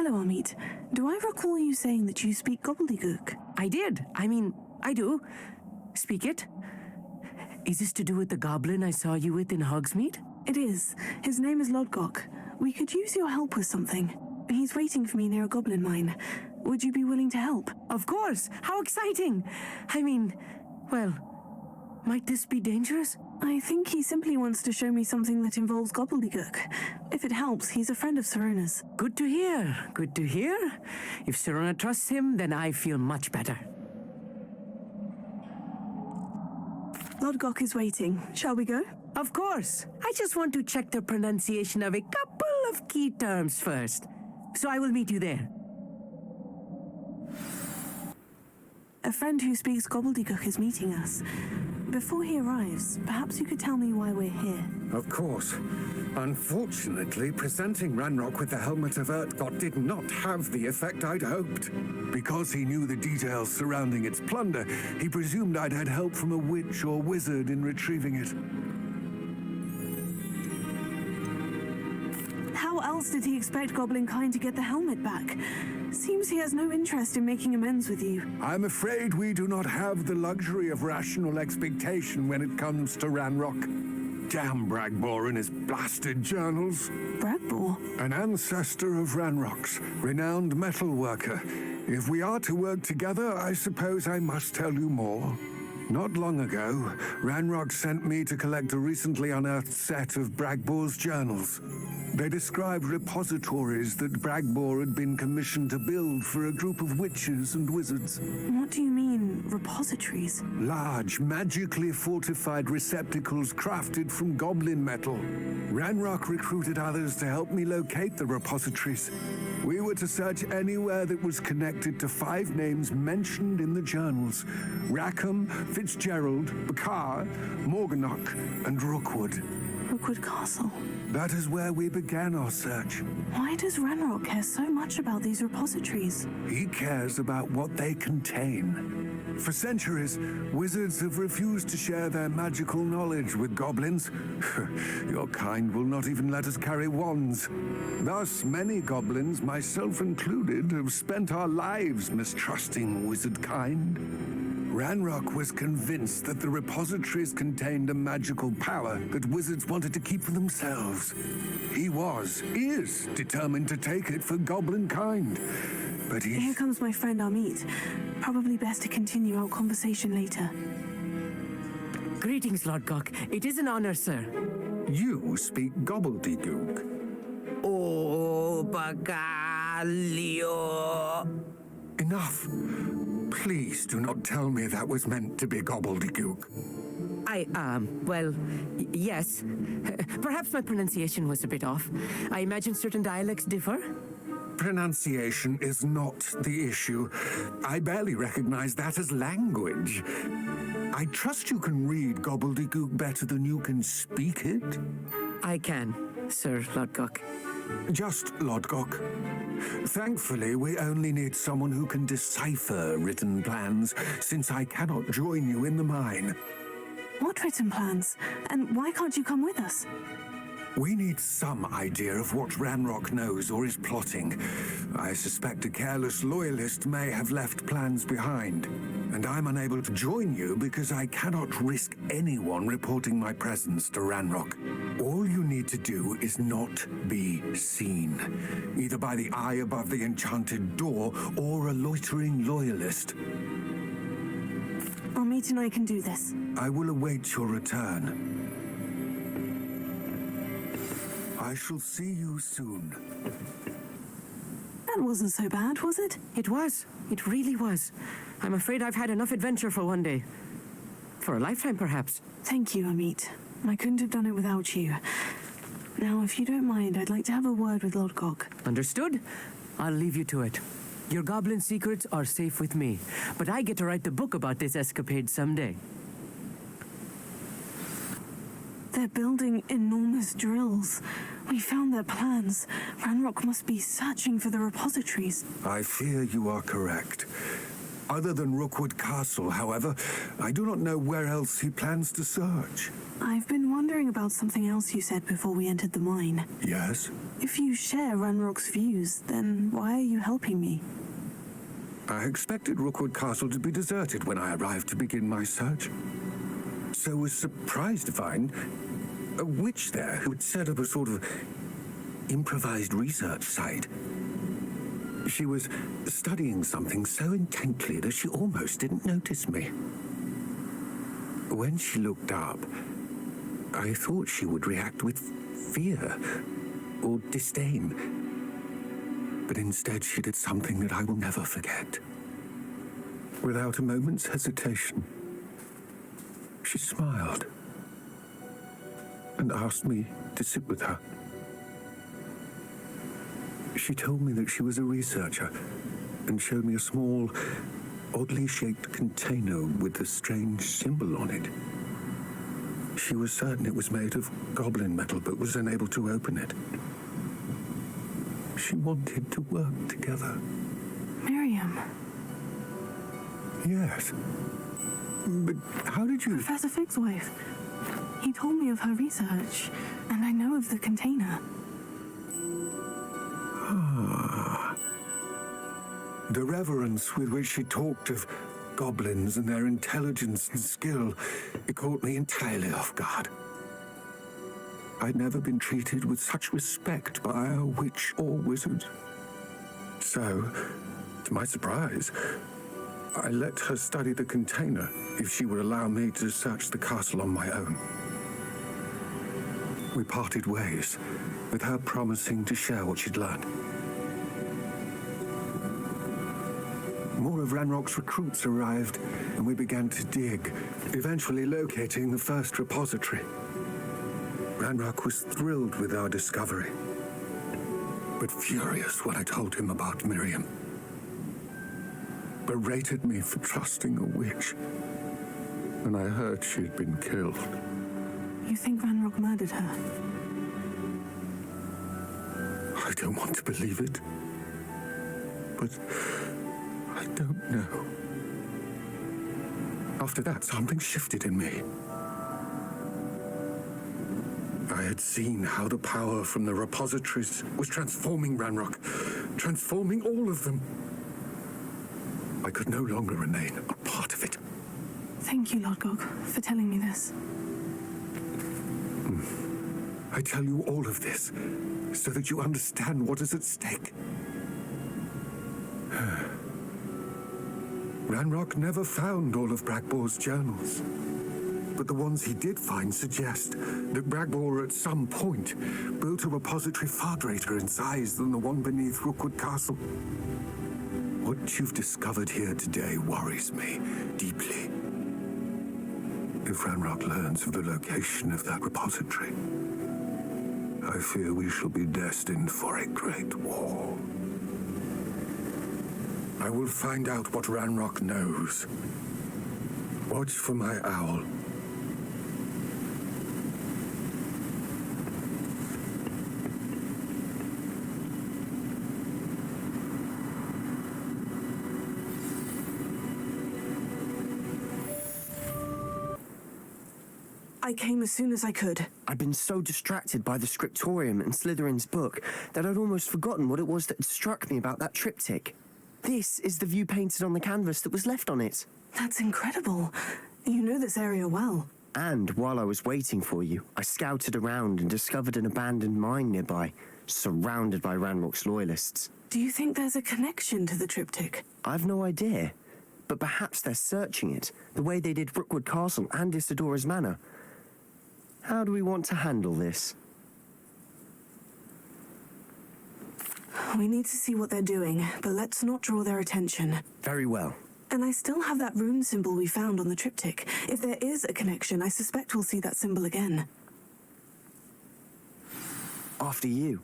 Hello, Amit. Do I recall you saying that you speak gobbledygook? I did. I mean, I do. Speak it. Is this to do with the goblin I saw you with in Hogsmeade? It is. His name is Lodgok. We could use your help with something. He's waiting for me near a goblin mine. Would you be willing to help? Of course. How exciting. I mean, well, might this be dangerous? I think he simply wants to show me something that involves gobbledygook. If it helps, he's a friend of Sirona's. Good to hear. Good to hear. If Sirona trusts him, then I feel much better. Lodgok is waiting. Shall we go? Of course. I just want to check the pronunciation of a couple of key terms first. So I will meet you there. A friend who speaks gobbledygook is meeting us. Before he arrives, perhaps you could tell me why we're here. Of course. Unfortunately, presenting Ranrock with the Helmet of Urtkot did not have the effect I'd hoped. Because he knew the details surrounding its plunder, he presumed I'd had help from a witch or wizard in retrieving it. How else did he expect Goblinkind to get the helmet back? Seems he has no interest in making amends with you. I'm afraid we do not have the luxury of rational expectation when it comes to Ranrock. Damn Bragbor and his blasted journals. Bragbor? An ancestor of Ranrock's, renowned metalworker. If we are to work together, I suppose I must tell you more. Not long ago, Ranrock sent me to collect a recently unearthed set of Bragbor's journals. They described repositories that Bragbor had been commissioned to build for a group of witches and wizards. What do you mean, repositories? Large, magically fortified receptacles crafted from goblin metal. Ranrock recruited others to help me locate the repositories. We were to search anywhere that was connected to 5 names mentioned in the journals: Rackham, Fitzgerald, Bakar, Morganach, and Rookwood. Rookwood Castle. That is where we began our search. Why does Ranrock care so much about these repositories? He cares about what they contain. For centuries, wizards have refused to share their magical knowledge with goblins. Your kind will not even let us carry wands. Thus, many goblins, myself included, have spent our lives mistrusting wizard kind. Ranrock was convinced that the repositories contained a magical power that wizards wanted to keep for themselves. He is determined to take it for goblin kind. But Here comes my friend Amit. Probably best to continue our conversation later. Greetings, Lodgok. It is an honor, sir. You speak gobbledygook. Oh, Bagalio. Enough. Please do not tell me that was meant to be gobbledygook. Yes. Perhaps my pronunciation was a bit off. I imagine certain dialects differ. Pronunciation is not the issue. I barely recognize that as language. I trust you can read gobbledygook better than you can speak it. I can, Sir Lodgok. Just Lodgok. Thankfully, we only need someone who can decipher written plans, since I cannot join you in the mine. What written plans? And why can't you come with us? We need some idea of what Ranrock knows or is plotting. I suspect a careless loyalist may have left plans behind. And I'm unable to join you because I cannot risk anyone reporting my presence to Ranrock. All you need to do is not be seen, either by the eye above the enchanted door or a loitering loyalist. Amit and I can do this. I will await your return. I shall see you soon. That wasn't so bad, was it? It was. It really was. I'm afraid I've had enough adventure for one day. For a lifetime, perhaps. Thank you, Amit. I couldn't have done it without you. Now, if you don't mind, I'd like to have a word with Lodgok. Understood? I'll leave you to it. Your goblin secrets are safe with me, but I get to write the book about this escapade someday. They're building enormous drills. We found their plans. Ranrock must be searching for the repositories. I fear you are correct. Other than Rookwood Castle, however, I do not know where else he plans to search. I've been wondering wondering about something else you said before we entered the mine. Yes? If you share Ranrock's views, then why are you helping me? I expected Rookwood Castle to be deserted when I arrived to begin my search. So was surprised to find a witch there who had set up a sort of improvised research site. She was studying something so intently that she almost didn't notice me. When she looked up, I thought she would react with fear or disdain. But instead she did something that I will never forget. Without a moment's hesitation, she smiled and asked me to sit with her. She told me that she was a researcher and showed me a small, oddly shaped container with a strange symbol on it. She was certain it was made of goblin metal, but was unable to open it. She wanted to work together. Miriam. Yes. But how did you... Professor Fig's wife. He told me of her research, and I know of the container. Ah. The reverence with which she talked of goblins and their intelligence and skill, it caught me entirely off guard. I'd never been treated with such respect by a witch or wizard. So, to my surprise, I let her study the container if she would allow me to search the castle on my own. We parted ways, with her promising to share what she'd learned. More of Ranrock's recruits arrived, and we began to dig, eventually locating the first repository. Ranrock was thrilled with our discovery, but furious when I told him about Miriam. Berated me for trusting a witch when I heard she'd been killed. You think Ranrock murdered her? I don't want to believe it, but I don't know. After that, something shifted in me. I had seen how the power from the repositories was transforming Ranrock, transforming all of them. I could no longer remain a part of it. Thank you, Lord Gog, for telling me this. I tell you all of this so that you understand what is at stake. Ranrock never found all of Bragbor's journals, but the ones he did find suggest that Bragbor at some point built a repository far greater in size than the one beneath Rookwood Castle. What you've discovered here today worries me deeply. If Ranrock learns of the location of that repository, I fear we shall be destined for a great war. I will find out what Ranrock knows. Watch for my owl. I came as soon as I could. I'd been so distracted by the scriptorium and Slytherin's book that I'd almost forgotten what it was that had struck me about that triptych. This is the view painted on the canvas that was left on it. That's incredible. You know this area well. And while I was waiting for you, I scouted around and discovered an abandoned mine nearby, surrounded by Ranrock's loyalists. Do you think there's a connection to the triptych? I've no idea, but perhaps they're searching it, the way they did Rookwood Castle and Isidora's Manor. How do we want to handle this? We need to see what they're doing, but let's not draw their attention. Very well. And I still have that rune symbol we found on the triptych. If there is a connection, I suspect we'll see that symbol again. After you.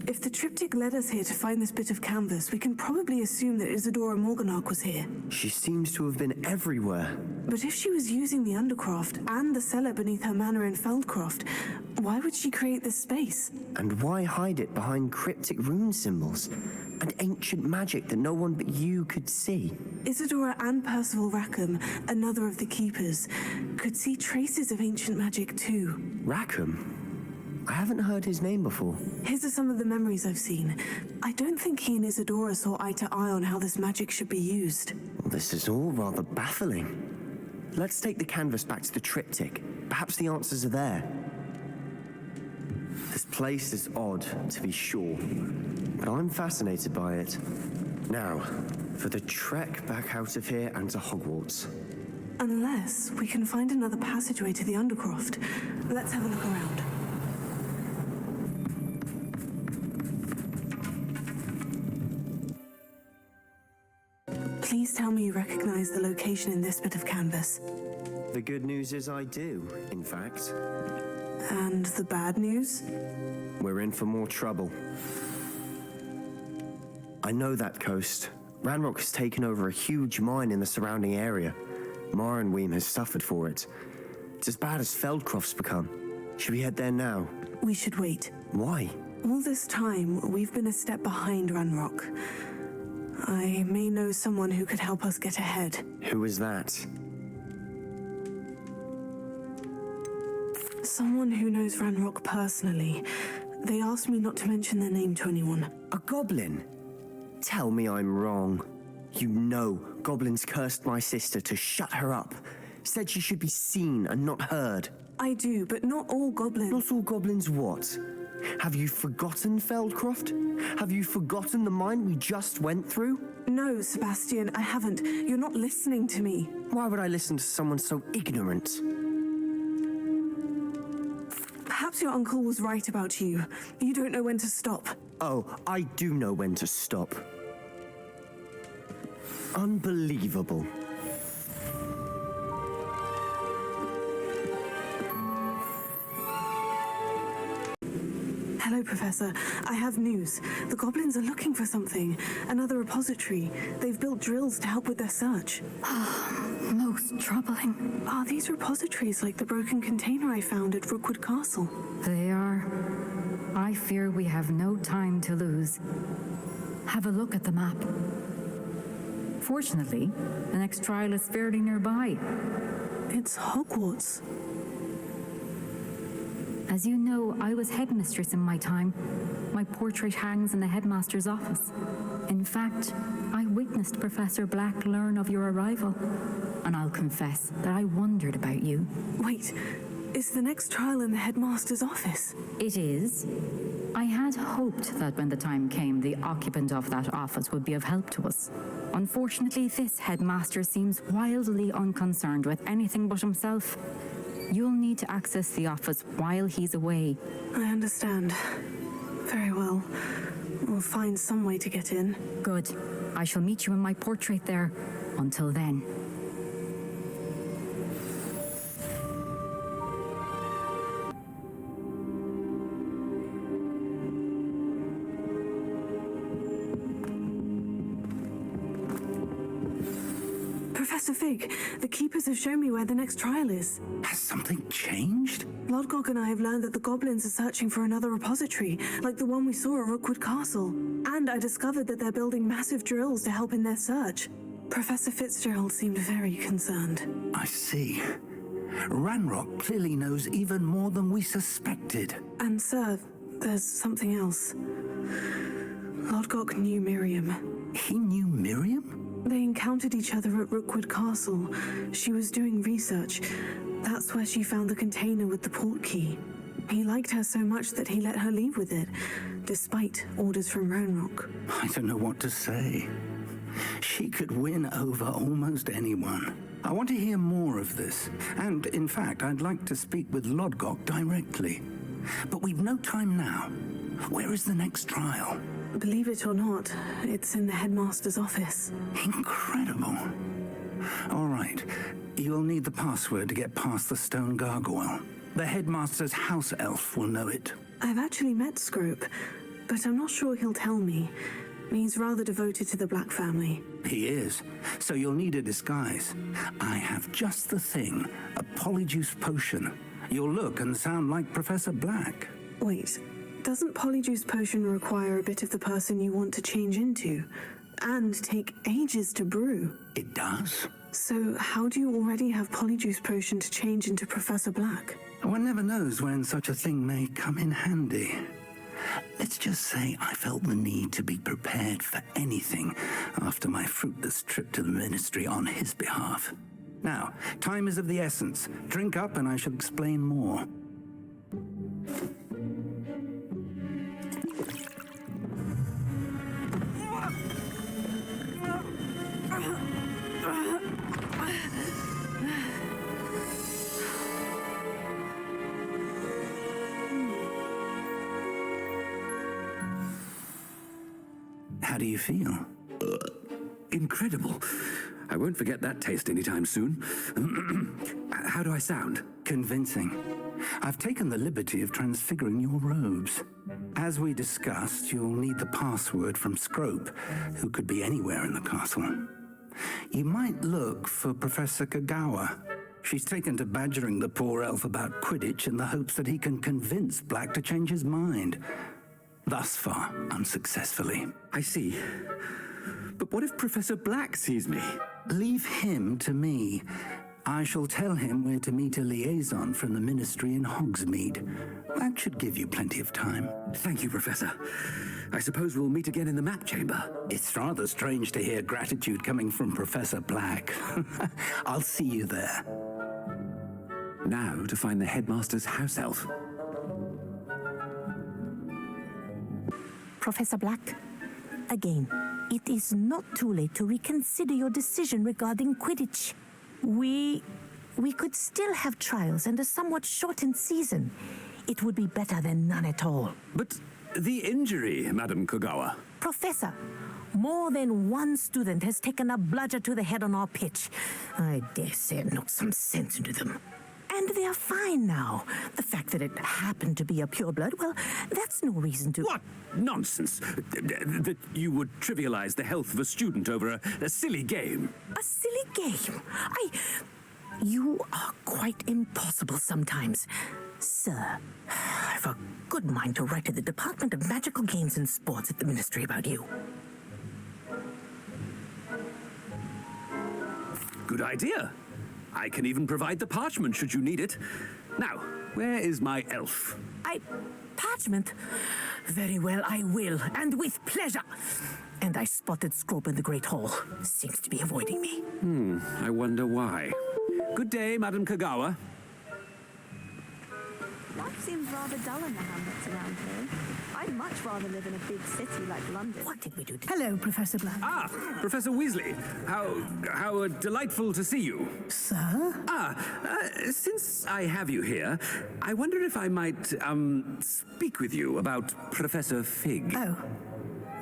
If the triptych led us here to find this bit of canvas, we can probably assume that Isadora Morganach was here. She seems to have been everywhere. But if she was using the Undercroft and the cellar beneath her manor in Feldcroft, why would she create this space? And why hide it behind cryptic rune symbols and ancient magic that no one but you could see? Isadora and Percival Rackham, another of the keepers, could see traces of ancient magic too. Rackham? I haven't heard his name before. His are some of the memories I've seen. I don't think he and Isadora saw eye to eye on how this magic should be used. Well, this is all rather baffling. Let's take the canvas back to the triptych. Perhaps the answers are there. This place is odd, to be sure, but I'm fascinated by it. Now, for the trek back out of here and to Hogwarts. Unless we can find another passageway to the Undercroft. Let's have a look around. Please tell me you recognize the location in this bit of canvas. The good news is I do, in fact. And the bad news? We're in for more trouble. I know that coast. Ranrock has taken over a huge mine in the surrounding area. Marrenweem has suffered for it. It's as bad as Feldcroft's become. Should we head there now? We should wait. Why? All this time, we've been a step behind Ranrock. I may know someone who could help us get ahead. Who is that? Someone who knows Ranrock personally. They asked me not to mention their name to anyone. A goblin? Tell me I'm wrong. You know goblins cursed my sister to shut her up. Said she should be seen and not heard. I do, but not all goblins. Not all goblins what? Have you forgotten Feldcroft? Have you forgotten the mine we just went through? No, Sebastian, I haven't. You're not listening to me. Why would I listen to someone so ignorant? Perhaps your uncle was right about you. You don't know when to stop. Oh, I do know when to stop. Unbelievable. Hello, Professor. I have news. The goblins are looking for something. Another repository. They've built drills to help with their search. Most troubling. Are these repositories like the broken container I found at Rookwood Castle? They are. I fear we have no time to lose. Have a look at the map. Fortunately, the next trial is fairly nearby. It's Hogwarts. As you know, I was headmistress in my time. My portrait hangs in the headmaster's office. In fact, I witnessed Professor Black learn of your arrival. And I'll confess that I wondered about you. Wait, is the next trial in the headmaster's office? It is. I had hoped that when the time came, the occupant of that office would be of help to us. Unfortunately, this headmaster seems wildly unconcerned with anything but himself. You'll need to access the office while he's away. I understand. Very well. We'll find some way to get in. Good. I shall meet you in my portrait there. Until then. Professor Fig, the keepers have shown me where the next trial is. Has something changed? Lodgok and I have learned that the goblins are searching for another repository, like the one we saw at Rookwood Castle. And I discovered that they're building massive drills to help in their search. Professor Fitzgerald seemed very concerned. I see. Ranrock clearly knows even more than we suspected. And sir, there's something else. Lodgok knew Miriam. He knew Miriam? They encountered each other at Rookwood Castle. She was doing research. That's where she found the container with the port key. He liked her so much that he let her leave with it, despite orders from Ranrock. I don't know what to say. She could win over almost anyone. I want to hear more of this. And, in fact, I'd like to speak with Lodgok directly. But we've no time now. Where is the next trial? Believe it or not, it's in the headmaster's office. Incredible. All right. You'll need the password to get past the stone gargoyle. The headmaster's house elf will know it. I've actually met Scrope. but I'm not sure he'll tell me. He's rather devoted to the Black family. He is. So you'll need a disguise. I have just the thing. A polyjuice potion. You'll look and sound like Professor Black. Wait, doesn't polyjuice potion require a bit of the person you want to change into? And take ages to brew? It does. So how do you already have polyjuice potion to change into Professor Black? One never knows when such a thing may come in handy. Let's just say I felt the need to be prepared for anything after my fruitless trip to the Ministry on his behalf. Now, time is of the essence. Drink up and I shall explain more. How do you feel? Incredible. I won't forget that taste anytime soon. How do I sound? Convincing. I've taken the liberty of transfiguring your robes. As we discussed, you'll need the password from Scrope, who could be anywhere in the castle. You might look for Professor Kagawa. She's taken to badgering the poor elf about Quidditch in the hopes that he can convince Black to change his mind. Thus far, unsuccessfully. I see. But what if Professor Black sees me? Leave him to me. I shall tell him where to meet a liaison from the Ministry in Hogsmeade. That should give you plenty of time. Thank you, Professor. I suppose we'll meet again in the map chamber. It's rather strange to hear gratitude coming from Professor Black. I'll see you there. Now to find the headmaster's house elf. Professor Black, again, it is not too late to reconsider your decision regarding Quidditch. We could still have trials and a somewhat shortened season. It would be better than none at all. But the injury, Madam Kagawa. Professor, more than one student has taken a bludger to the head on our pitch. I dare say it knocked some sense into them. And they are fine now. The fact that it happened to be a pureblood, well, that's no reason to... What nonsense! That you would trivialize the health of a student over a silly game. A silly game? You are quite impossible sometimes. Sir, I've a good mind to write to the Department of Magical Games and Sports at the Ministry about you. Good idea. I can even provide the parchment should you need it. Now, where is my elf? Parchment? Very well, I will, and with pleasure. And I spotted Scrope in the Great Hall. Seems to be avoiding me. I wonder why. Good day, Madam Kagawa. Life seems rather dull in the hamlets around here. I'd much rather live in a big city like London. What did we do? Hello, Professor Black. Ah, Professor Weasley. How delightful to see you. Sir? Since I have you here, I wonder if I might, speak with you about Professor Fig. Oh,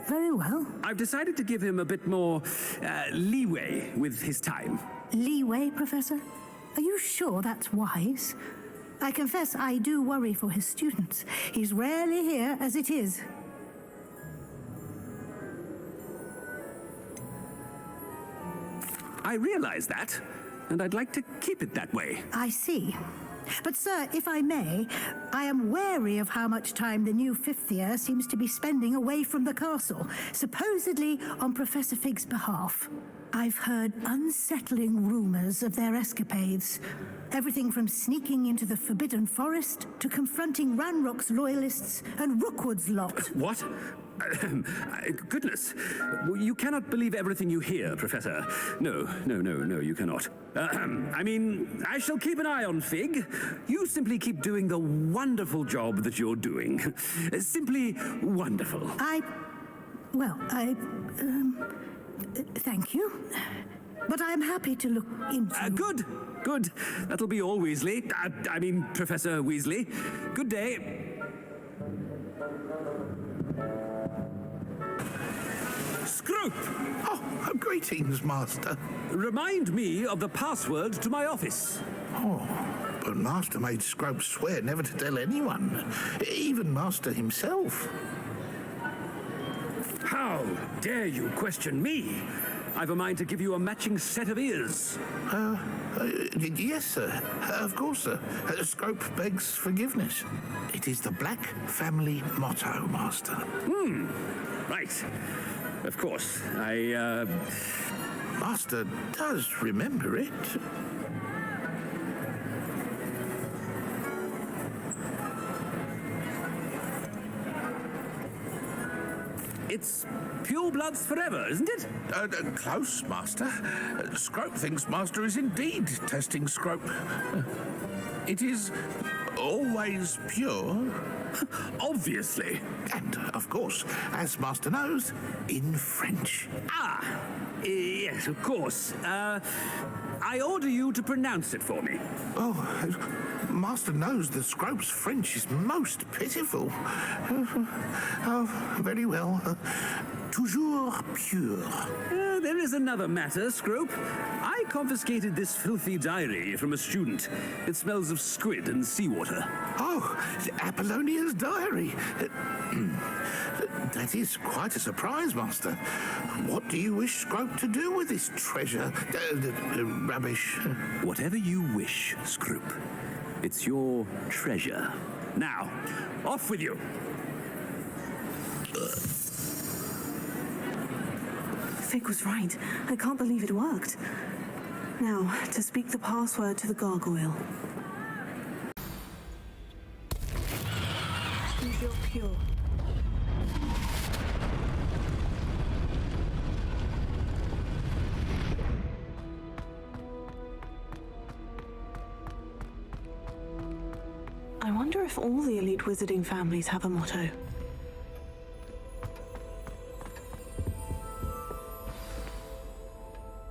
very well. I've decided to give him a bit more, leeway with his time. Leeway, Professor? Are you sure that's wise? I confess I do worry for his students. He's rarely here as it is. I realize that, and I'd like to keep it that way. I see. But, sir, if I may, I am wary of how much time the new fifth year seems to be spending away from the castle, supposedly on Professor Fig's behalf. I've heard unsettling rumors of their escapades. Everything from sneaking into the Forbidden Forest to confronting Ranrock's loyalists and Rookwood's lot. What? Goodness. You cannot believe everything you hear, Professor. No, you cannot. I mean, I shall keep an eye on Fig. You simply keep doing the wonderful job that you're doing. Simply wonderful. Thank you. But I'm happy to look into... Good. That'll be all, Weasley. I mean, Professor Weasley. Good day. Scrope! Oh, greetings, Master. Remind me of the password to my office. Oh, but Master made Scrope swear never to tell anyone, even Master himself. dare you question me? I've a mind to give you a matching set of ears. Yes, sir. Of course, sir. Scrope begs forgiveness. It is the Black family motto, Master. Right. Of course. Master does remember it. It's pure bloods forever, isn't it? Close, Master. Scrope thinks Master is indeed testing Scrope. It is always pure. Obviously. And, of course, as Master knows, in French. Yes, of course. I order you to pronounce it for me. Oh, Master knows that Scrope's French is most pitiful. Oh, very well. Toujours pure. There is another matter, Scrope. I confiscated this filthy diary from a student. It smells of squid and seawater. Oh, Apollonia's diary. That is quite a surprise, Master. What do you wish Scrope to do with this treasure? Rubbish. Whatever you wish, Scrope. It's your treasure. Now, off with you. Fig was right. I can't believe it worked. Now, to speak the password to the gargoyle. Toujours pure. I wonder if all the elite wizarding families have a motto.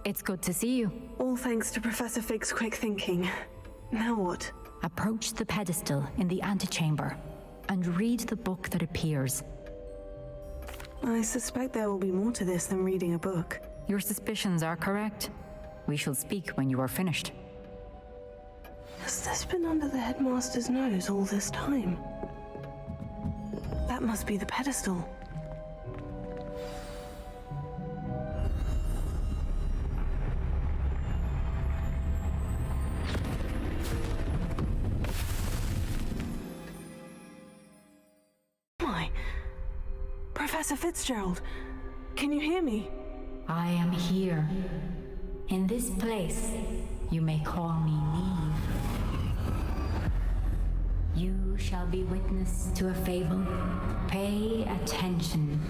It's good to see you. All thanks to Professor Fig's quick thinking. Now what? Approach the pedestal in the antechamber and read the book that appears. I suspect there will be more to this than reading a book. Your suspicions are correct. We shall speak when you are finished. Has this been under the headmaster's nose all this time? That must be the pedestal. Professor Fitzgerald, can you hear me? I am here. In this place, you may call me Neve. You shall be witness to a fable. Pay attention.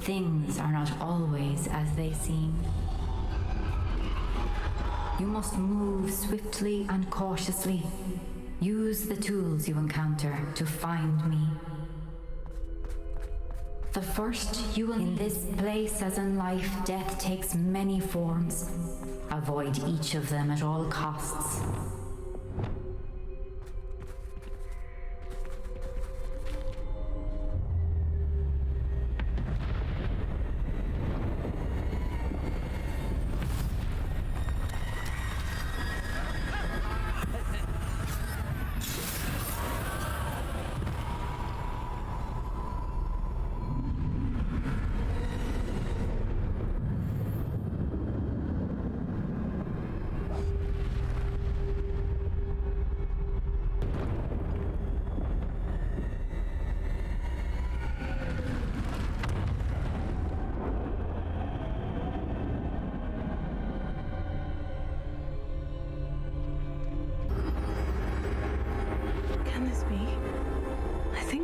Things are not always as they seem. You must move swiftly and cautiously. Use the tools you encounter to find me. The first you will in this place, as in life, death takes many forms. Avoid each of them at all costs.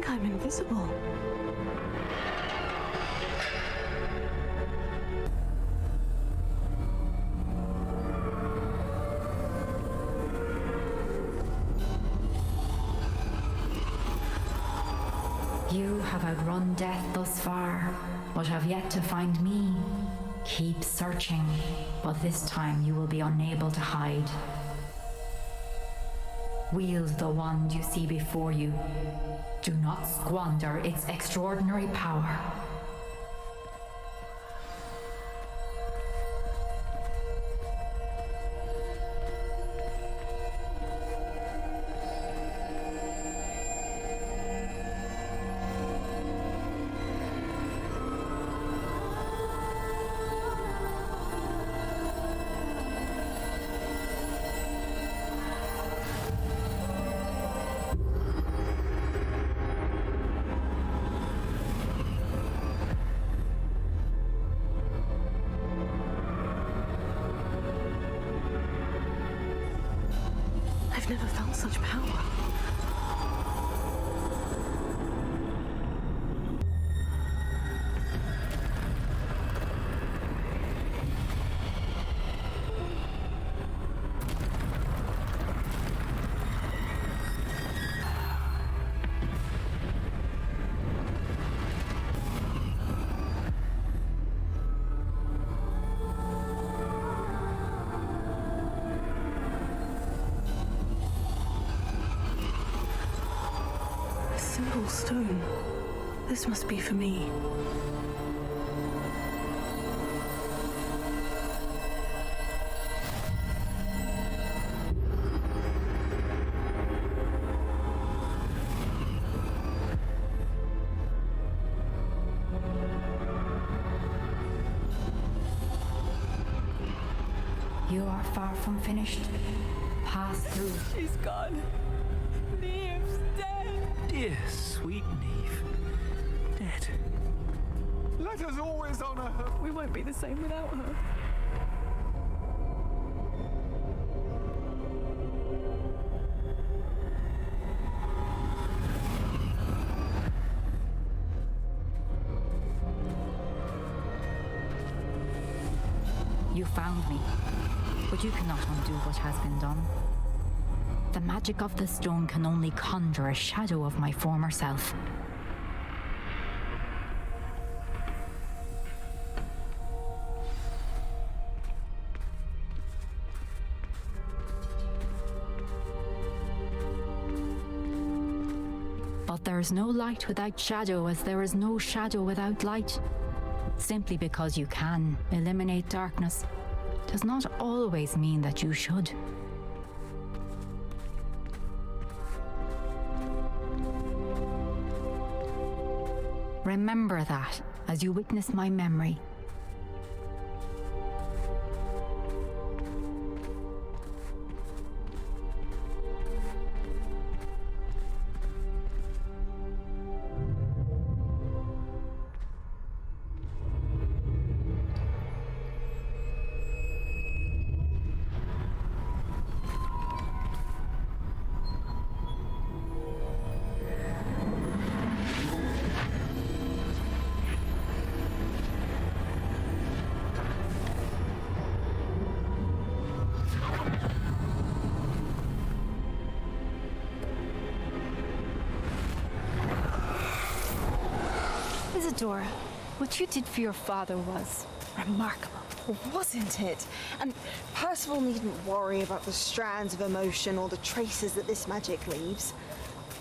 I'm invisible. You have outrun death thus far, but have yet to find me. Keep searching, but this time you will be unable to hide. Wield the wand you see before you. Do not squander its extraordinary power. I've never felt such power. A simple stone. This must be for me. You are far from finished. Pass through. She's gone. Neve's dead. Dear sweet Neve. Dead. Let us always honor her. We won't be the same without her. You found me, but you cannot undo what has been done. The magic of the stone can only conjure a shadow of my former self. But there is no light without shadow, as there is no shadow without light. Simply because you can eliminate darkness does not always mean that you should. Remember that as you witness my memory. Isadora, what you did for your father was remarkable, wasn't it? And Percival needn't worry about the strands of emotion or the traces that this magic leaves.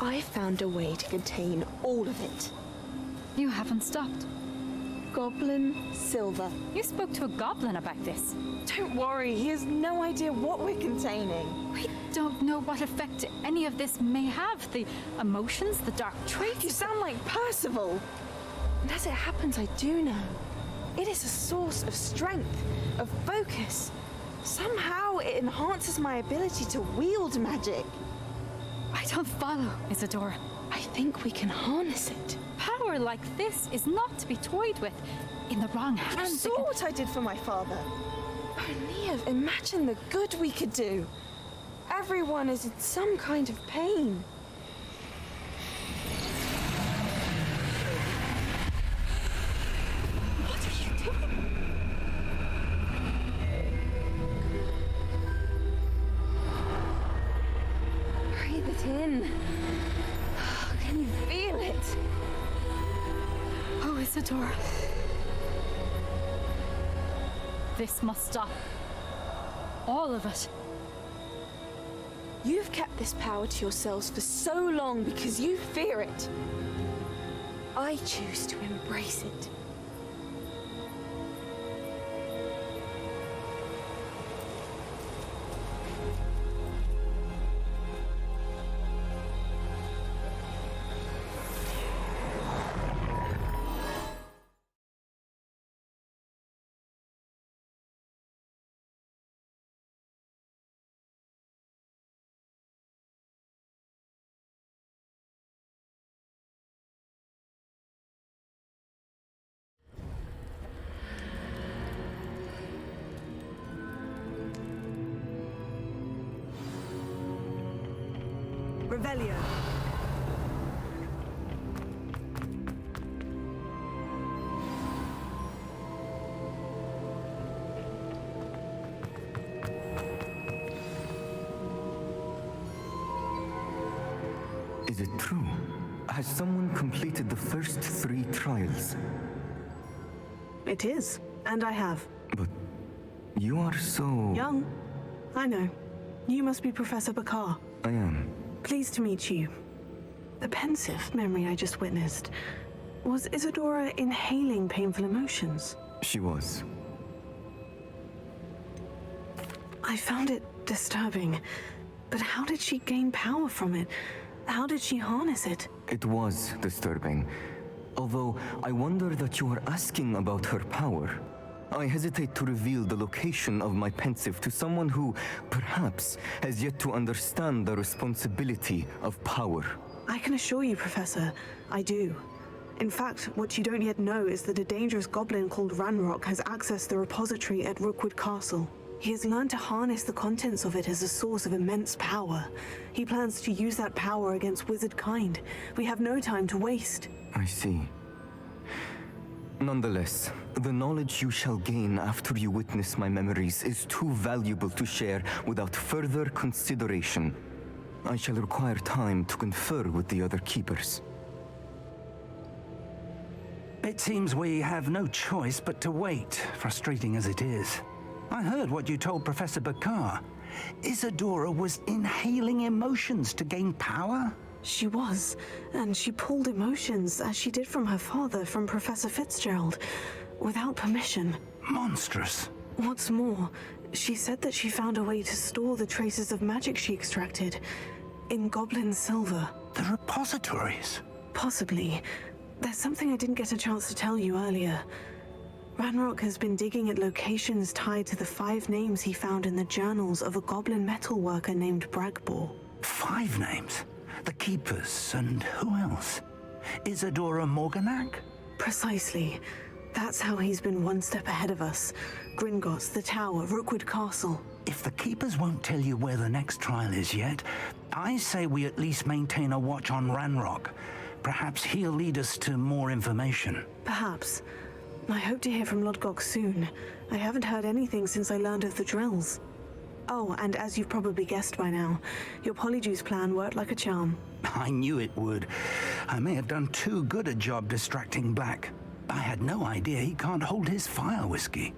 I found a way to contain all of it. You haven't stopped. Goblin Silver. You spoke to a goblin about this. Don't worry, he has no idea what we're containing. We don't know what effect any of this may have. The emotions, the dark traits. You sound like Percival. And as it happens, I do know. It is a source of strength, of focus. Somehow it enhances my ability to wield magic. I don't follow, Isadora. I think we can harness it. Power like this is not to be toyed with. In the wrong You hands. saw what I did for my father. Oh, Neve, imagine the good we could do. Everyone is in some kind of pain. What are you doing? Breathe it in. Can you feel it? Oh, Isadora. This must stop. All of it. You've kept this power to yourselves for so long because you fear it. I choose to embrace it. Revelio. Is it true? Has someone completed the first 3 trials? It is, and I have. But you are so... Young. I know. You must be Professor Bakar. I am. Pleased to meet you. The pensive memory I just witnessed. Was Isadora inhaling painful emotions? She was. I found it disturbing. But how did she gain power from it? How did she harness it? It was disturbing. Although I wonder that you are asking about her power. I hesitate to reveal the location of my pensive to someone who, perhaps, has yet to understand the responsibility of power. I can assure you, Professor, I do. In fact, what you don't yet know is that a dangerous goblin called Ranrock has accessed the repository at Rookwood Castle. He has learned to harness the contents of it as a source of immense power. He plans to use that power against wizard kind. We have no time to waste. I see. Nonetheless, the knowledge you shall gain after you witness my memories is too valuable to share without further consideration. I shall require time to confer with the other keepers. It seems we have no choice but to wait, frustrating as it is. I heard what you told Professor Bakar. Isadora was inhaling emotions to gain power? She was, and she pulled emotions, as she did from her father, from Professor Fitzgerald, without permission. Monstrous. What's more, she said that she found a way to store the traces of magic she extracted in goblin silver. The repositories? Possibly. There's something I didn't get a chance to tell you earlier. Ranrock has been digging at locations tied to the 5 names he found in the journals of a goblin metalworker named Bragbor. 5 names? The Keepers, and who else? Isadora Morganac? Precisely. That's how he's been one step ahead of us. Gringotts, the Tower, Rookwood Castle. If the Keepers won't tell you where the next trial is yet, I say we at least maintain a watch on Ranrock. Perhaps he'll lead us to more information. Perhaps. I hope to hear from Lodgok soon. I haven't heard anything since I learned of the drills. Oh, and as you've probably guessed by now, your Polyjuice plan worked like a charm. I knew it would. I may have done too good a job distracting Black. I had no idea he can't hold his fire whiskey.